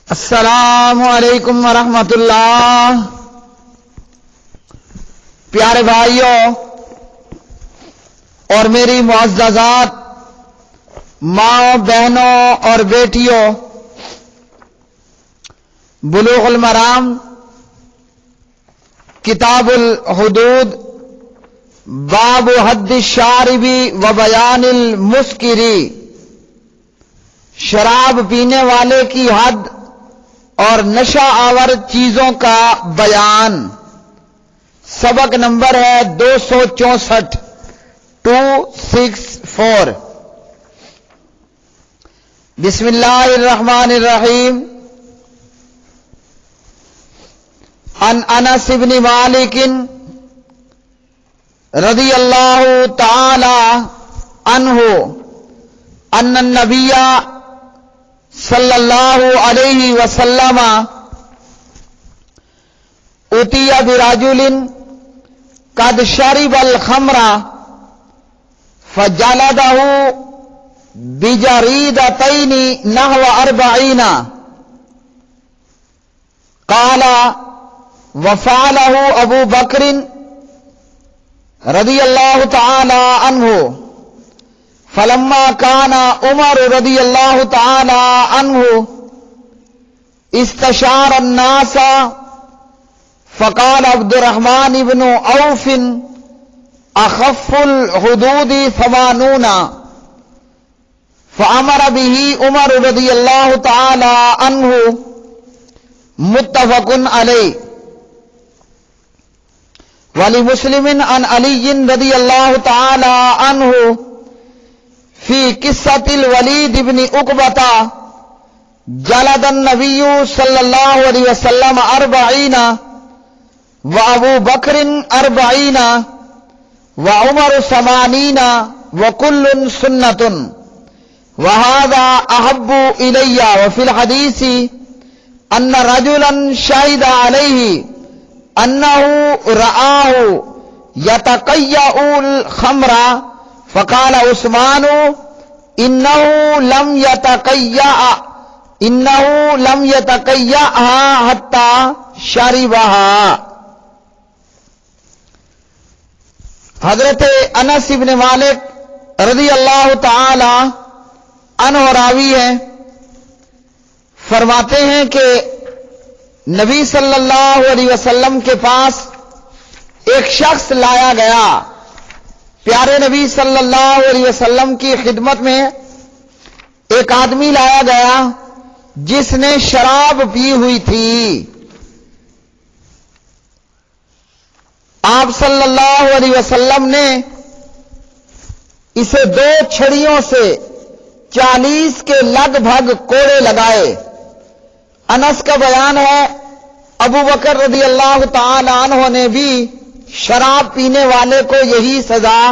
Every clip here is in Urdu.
السلام علیکم ورحمۃ اللہ۔ پیارے بھائیوں اور میری معززات ماں بہنوں اور بیٹیوں، بلوغ المرام کتاب الحدود باب حد الشارب و بیان المسکری، شراب پینے والے کی حد اور نشہ آور چیزوں کا بیان، سبق نمبر ہے 264 264۔ بسم اللہ الرحمن الرحیم۔ عن انس بن مالک رضی اللہ تعالی عنہ ان النبی صلی اللہ علیہ وسلم اتی برجل قد شرب الخمر فجلدہ بجریدتین نحو 40، قال وفعلہ ابو بکر رضی اللہ تعالی عنہ، فلما كان عمر رضی اللہ تعالی عنہ استشار الناس فقال عبد الرحمن بن عوف اخف الحدود 80، فامر به عمر رضی اللہ تعالی عنہ، متفق علیہ۔ ولمسلم عن علی رضی اللہ تعالی عنہ فی قصۃ الولید بن عقبۃ جلد النبی صلی اللہ علیہ وسلم 40 وابو بکر 40 وعمر 80 وکل سنۃ، وہذا احب الی۔ وفی الحدیث ان رجلا شہد علیہ انہ رآہ یتقیأ الخمر فقال عثمان انه لم يتقيأها حتى شربها۔ حضرت انس بن مالک رضی اللہ تعالی عنہ راوی ہیں، فرماتے ہیں کہ نبی صلی اللہ علیہ وسلم کے پاس ایک شخص لایا گیا، پیارے نبی صلی اللہ علیہ وسلم کی خدمت میں ایک آدمی لایا گیا جس نے شراب پی ہوئی تھی۔ آپ صلی اللہ علیہ وسلم نے اسے 2 چھڑیوں سے 40 کے لگ بھگ کوڑے لگائے۔ انس کا بیان ہے ابو بکر رضی اللہ تعالی عنہ نے بھی شراب پینے والے کو یہی سزا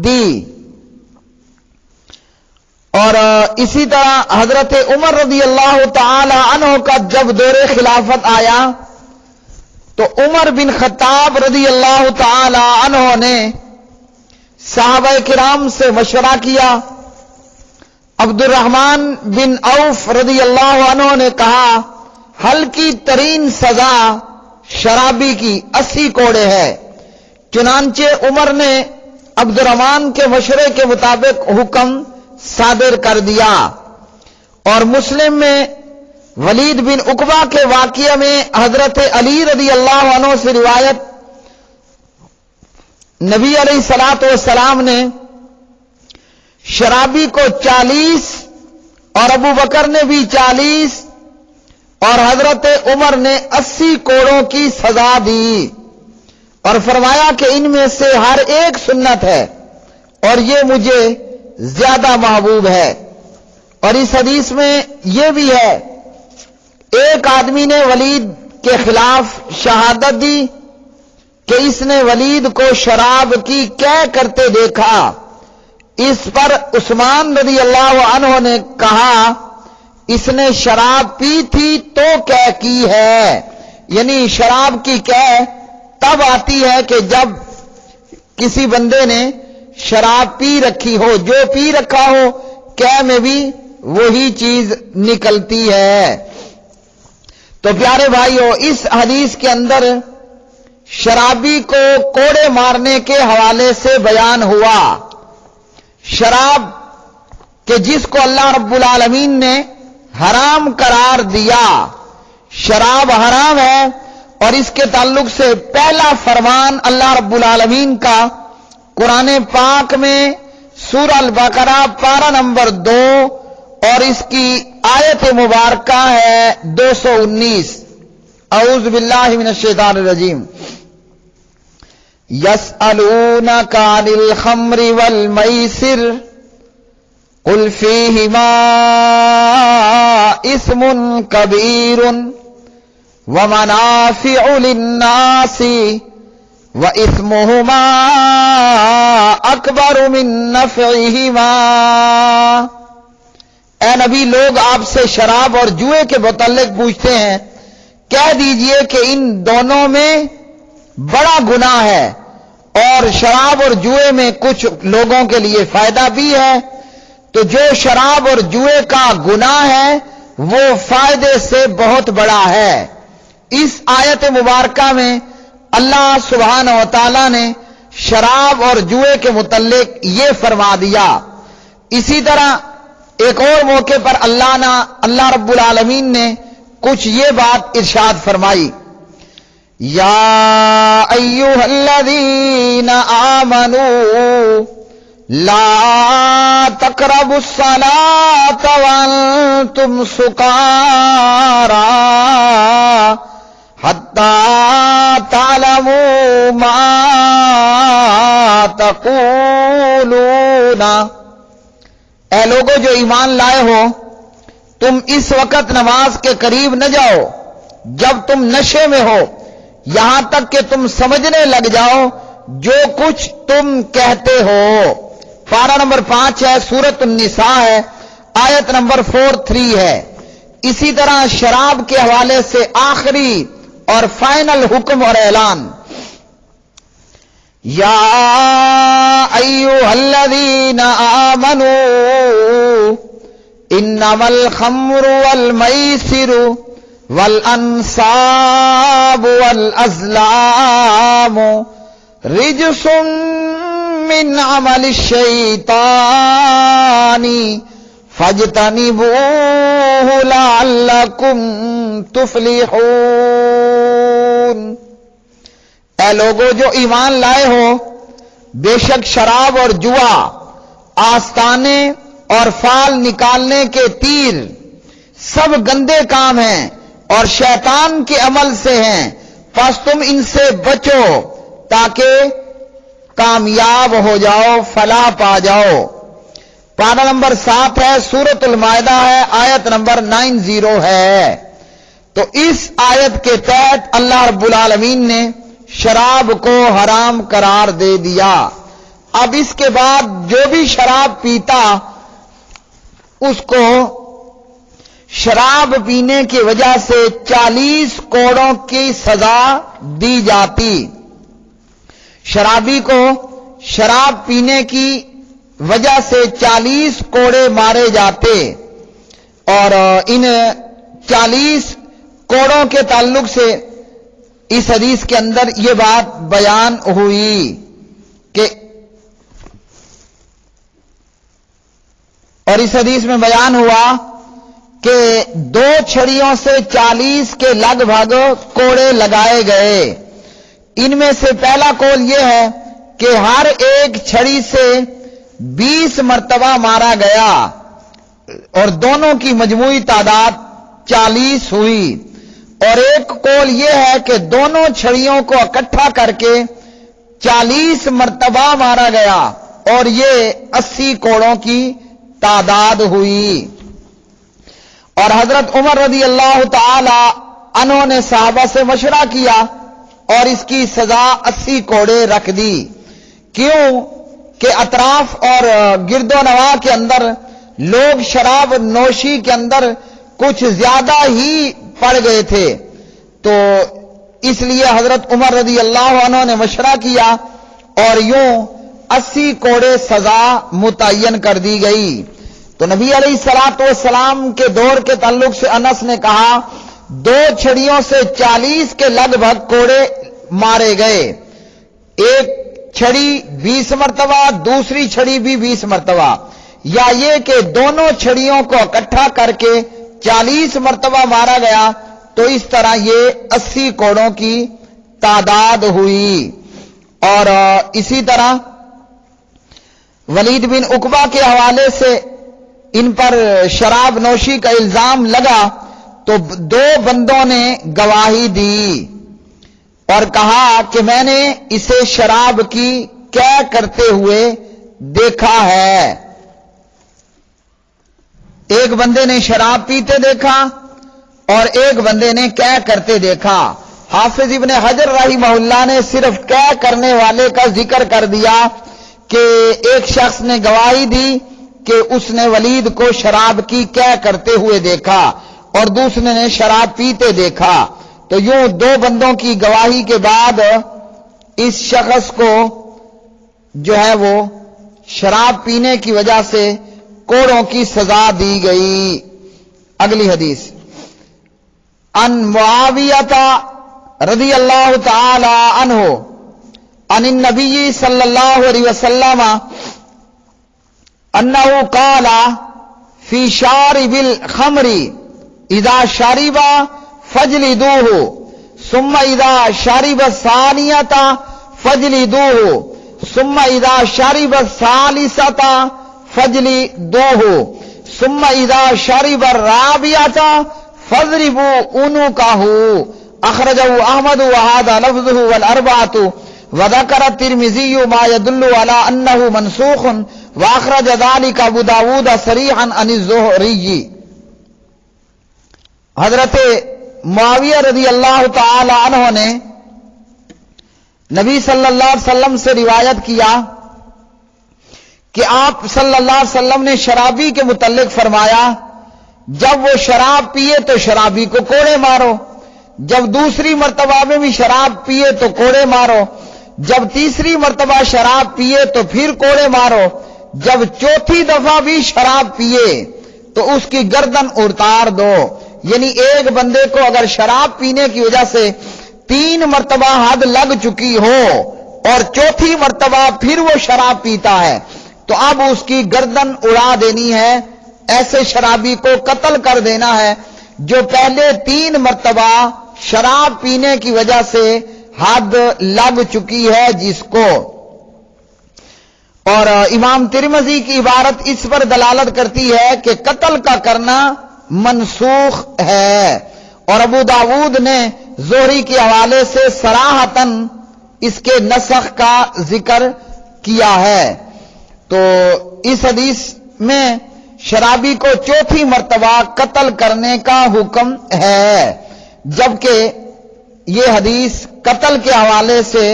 دی، اور اسی طرح حضرت عمر رضی اللہ تعالی عنہ کا جب دور خلافت آیا تو عمر بن خطاب رضی اللہ تعالی عنہ نے صحابہ کرام سے مشورہ کیا۔ عبد الرحمن بن عوف رضی اللہ عنہ نے کہا ہلکی ترین سزا شرابی کی 80 کوڑے ہے۔ چنانچہ عمر نے عبد الرحمن کے مشورے کے مطابق حکم صادر کر دیا۔ اور مسلم میں ولید بن عقبہ کے واقعہ میں حضرت علی رضی اللہ عنہ سے روایت، نبی علیہ الصلوۃ والسلام نے شرابی کو 40 اور ابو بکر نے بھی 40 اور حضرت عمر نے 80 کوڑوں کی سزا دی، اور فرمایا کہ ان میں سے ہر ایک سنت ہے اور یہ مجھے زیادہ محبوب ہے۔ اور اس حدیث میں یہ بھی ہے، ایک آدمی نے ولید کے خلاف شہادت دی کہ اس نے ولید کو شراب کی کہہ کرتے دیکھا۔ اس پر عثمان رضی اللہ عنہ نے کہا اس نے شراب پی تھی تو کہہ کی ہے، یعنی شراب کی کہہ تب آتی ہے کہ جب کسی بندے نے شراب پی رکھی ہو، جو پی رکھا ہو کہہ میں بھی وہی چیز نکلتی ہے۔ تو پیارے بھائیو، اس حدیث کے اندر شرابی کو کوڑے مارنے کے حوالے سے بیان ہوا۔ شراب کہ جس کو اللہ رب العالمین نے حرام قرار دیا، شراب حرام ہے، اور اس کے تعلق سے پہلا فرمان اللہ رب العالمین کا قرآن پاک میں سورہ البقرہ پارہ نمبر 2 اور اس کی آیت مبارکہ ہے 219۔ اعوذ باللہ من الشیطان الرجیم۔ یسألونک عن الخمر والمیسر قل فیہما اسم کبیر ومنافع للناس وإثمهما أكبر من نفعهما۔ اے نبی، لوگ آپ سے شراب اور جوئے کے متعلق پوچھتے ہیں، کہہ دیجئے کہ ان دونوں میں بڑا گناہ ہے، اور شراب اور جوئے میں کچھ لوگوں کے لیے فائدہ بھی ہے، تو جو شراب اور جوئے کا گناہ ہے وہ فائدے سے بہت بڑا ہے۔ اس آیت مبارکہ میں اللہ سبحانہ و تعالی نے شراب اور جوئے کے متعلق یہ فرما دیا۔ اسی طرح ایک اور موقع پر اللہ رب العالمین نے کچھ یہ بات ارشاد فرمائی، یا ایھا الذین آمنوا لا تقربوا الصلاة وانتم سکارى حتی تعلموا ما تقولون۔ اے لوگو جو ایمان لائے ہو، تم اس وقت نماز کے قریب نہ جاؤ جب تم نشے میں ہو، یہاں تک کہ تم سمجھنے لگ جاؤ جو کچھ تم کہتے ہو۔ پارہ نمبر 5 ہے، سورۃ النساء ہے، آیت نمبر 43 ہے۔ اسی طرح شراب کے حوالے سے آخری اور فائنل حکم اور اعلان، یا ایھا الذین آمنوا انما الخمر والمیسر والانصاب والازلام رجس من عمل الشیطان فاجتنبوه لعلکم تفلحون۔ اے لوگو جو ایمان لائے ہو، بے شک شراب اور جوا، آستانے اور فال نکالنے کے تیر سب گندے کام ہیں اور شیطان کے عمل سے ہیں، پس تم ان سے بچو تاکہ کامیاب ہو جاؤ، فلاح پا جاؤ۔ پارہ نمبر 7 ہے، سورۃ المائدہ ہے، آیت نمبر 90 ہے۔ تو اس آیت کے تحت اللہ رب العالمین نے شراب کو حرام قرار دے دیا۔ اب اس کے بعد جو بھی شراب پیتا اس کو شراب پینے کی وجہ سے 40 کوڑوں کی سزا دی جاتی۔ شرابی کو شراب پینے کی وجہ سے 40 کوڑے مارے جاتے، اور ان 40 کوڑوں کے تعلق سے اس حدیث کے اندر یہ بات بیان ہوئی کہ اور اس حدیث میں بیان ہوا کہ 2 چھڑیوں سے 40 کے لگ بھگ کوڑے لگائے گئے۔ ان میں سے پہلا قول یہ ہے کہ ہر ایک چھڑی سے 20 مرتبہ مارا گیا، اور دونوں کی مجموعی تعداد 40 ہوئی، اور ایک قول یہ ہے کہ دونوں چھڑیوں کو اکٹھا کر کے 40 مرتبہ مارا گیا، اور یہ 80 کوڑوں کی تعداد ہوئی۔ اور حضرت عمر رضی اللہ تعالی عنہ نے صحابہ سے مشورہ کیا اور اس کی سزا 80 کوڑے رکھ دی۔ کیوں کہ اطراف اور گرد و نواح کے اندر لوگ شراب نوشی کے اندر کچھ زیادہ ہی پڑ گئے تھے، تو اس لیے حضرت عمر رضی اللہ عنہ نے مشورہ کیا اور یوں 80 کوڑے سزا متعین کر دی گئی۔ تو نبی علیہ الصلوۃ والسلام کے دور کے تعلق سے انس نے کہا، 2 چھڑیوں سے 40 کے لگ بھگ کوڑے مارے گئے. ایک چھڑی 20 مرتبہ، دوسری چھڑی بھی 20 مرتبہ، یا یہ کہ دونوں چھڑیوں کو اکٹھا کر کے 40 مرتبہ مارا گیا، تو اس طرح یہ 80 کوڑوں کی تعداد ہوئی. اور اسی طرح ولید بن عقبہ کے حوالے سے ان پر شراب نوشی کا الزام لگا تو 2 بندوں نے گواہی دی اور کہا کہ میں نے اسے شراب کی کیا کرتے ہوئے دیکھا ہے. ایک بندے نے شراب پیتے دیکھا اور ایک بندے نے کیا کرتے دیکھا. حافظ ابن حجر رحمہ اللہ نے صرف کیا کرنے والے کا ذکر کر دیا کہ ایک شخص نے گواہی دی کہ اس نے ولید کو شراب کی کیا کرتے ہوئے دیکھا اور دوسرے نے شراب پیتے دیکھا. تو یوں 2 بندوں کی گواہی کے بعد اس شخص کو جو ہے وہ شراب پینے کی وجہ سے کوڑوں کی سزا دی گئی. اگلی حدیث ان معاویہ رضی اللہ تعالی عنہ عن النبی صلی اللہ علیہ وسلم انه قال فی شارب الخمر اذا شرب فجلدوه ثم اذا شرب الثانیہ فجلدوه ثم اذا شرب الثالثہ فجلدوه ثم اذا شرب الرابعہ فاضربوا عنقه. اخرجه احمد وهذا لفظه والاربعۃ وذكر الترمذي ما يدل على انه منسوخ واخرج ذلك ابو داود صریحا عن الزہری. حضرت معاویہ رضی اللہ تعالی عنہ نے نبی صلی اللہ علیہ وسلم سے روایت کیا کہ آپ صلی اللہ علیہ وسلم نے شرابی کے متعلق فرمایا جب وہ شراب پیے تو شرابی کو کوڑے مارو، جب دوسری مرتبہ میں بھی شراب پیے تو کوڑے مارو، جب تیسری مرتبہ شراب پیے تو پھر کوڑے مارو، جب چوتھی دفعہ بھی شراب پیے تو اس کی گردن اتار دو. یعنی ایک بندے کو اگر شراب پینے کی وجہ سے 3 مرتبہ حد لگ چکی ہو اور چوتھی مرتبہ پھر وہ شراب پیتا ہے تو اب اس کی گردن اڑا دینی ہے. ایسے شرابی کو قتل کر دینا ہے جو پہلے 3 مرتبہ شراب پینے کی وجہ سے حد لگ چکی ہے جس کو. اور امام ترمذی کی عبارت اس پر دلالت کرتی ہے کہ قتل کا کرنا منسوخ ہے، اور ابو داود نے زہری کے حوالے سے صراحتاً اس کے نسخ کا ذکر کیا ہے. تو اس حدیث میں شرابی کو چوتھی مرتبہ قتل کرنے کا حکم ہے، جبکہ یہ حدیث قتل کے حوالے سے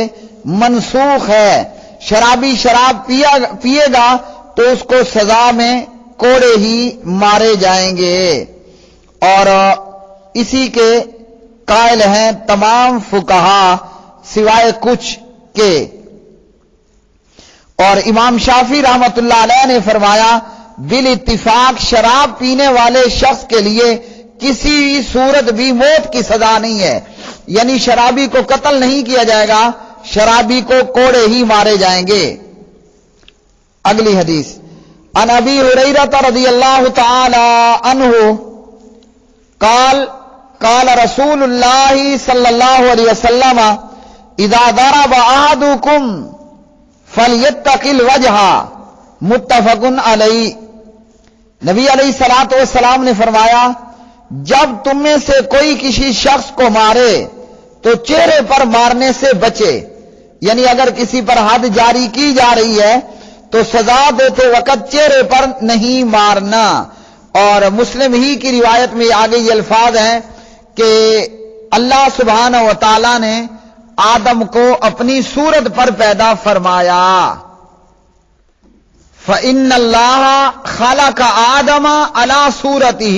منسوخ ہے. شرابی شراب پیے گا تو اس کو سزا میں کوڑے ہی مارے جائیں گے، اور اسی کے قائل ہیں تمام فقہا سوائے کچھ کے. اور امام شافعی رحمت اللہ علیہ نے فرمایا بالاتفاق شراب پینے والے شخص کے لیے کسی بھی صورت بھی موت کی سزا نہیں ہے، یعنی شرابی کو قتل نہیں کیا جائے گا، شرابی کو کوڑے ہی مارے جائیں گے. اگلی حدیث عن ابی ہریرہ رضی اللہ تعالی عنہ قال قال رسول اللہ صلی اللہ علیہ وسلم اذا ضرب احدکم فلیتق الوجہ متفق علیہ. نبی علیہ الصلوۃ والسلام نے فرمایا جب تم میں سے کوئی کسی شخص کو مارے تو چہرے پر مارنے سے بچے، یعنی اگر کسی پر حد جاری کی جا رہی ہے تو سزا دیتے وقت چہرے پر نہیں مارنا. اور مسلم ہی کی روایت میں آگے یہ الفاظ ہیں کہ اللہ سبحانہ و تعالی نے آدم کو اپنی صورت پر پیدا فرمایا. فَإِنَّ اللَّهَ خَلَقَ آدَمَ عَلَى صُورَتِهِ.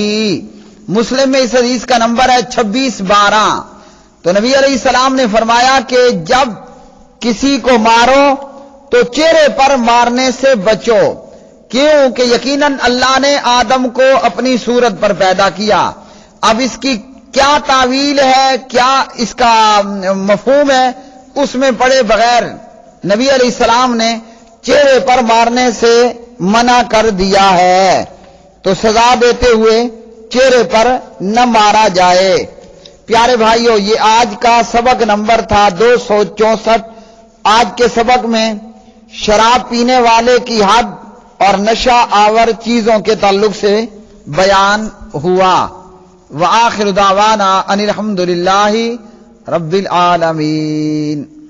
مسلم میں اس حدیث کا نمبر ہے 2612. تو نبی علیہ السلام نے فرمایا کہ جب کسی کو مارو تو چہرے پر مارنے سے بچو، کیوں کہ یقیناً اللہ نے آدم کو اپنی صورت پر پیدا کیا. اب اس کی کیا تعویل ہے، کیا اس کا مفہوم ہے، اس میں پڑے بغیر نبی علیہ السلام نے چہرے پر مارنے سے منع کر دیا ہے، تو سزا دیتے ہوئے چہرے پر نہ مارا جائے۔ پیارے بھائیو، یہ آج کا سبق نمبر تھا 264۔ آج کے سبق میں شراب پینے والے کی حد اور نشہ آور چیزوں کے تعلق سے بیان ہوا۔ وآخر دعوانا ان الحمد للہ رب العالمین۔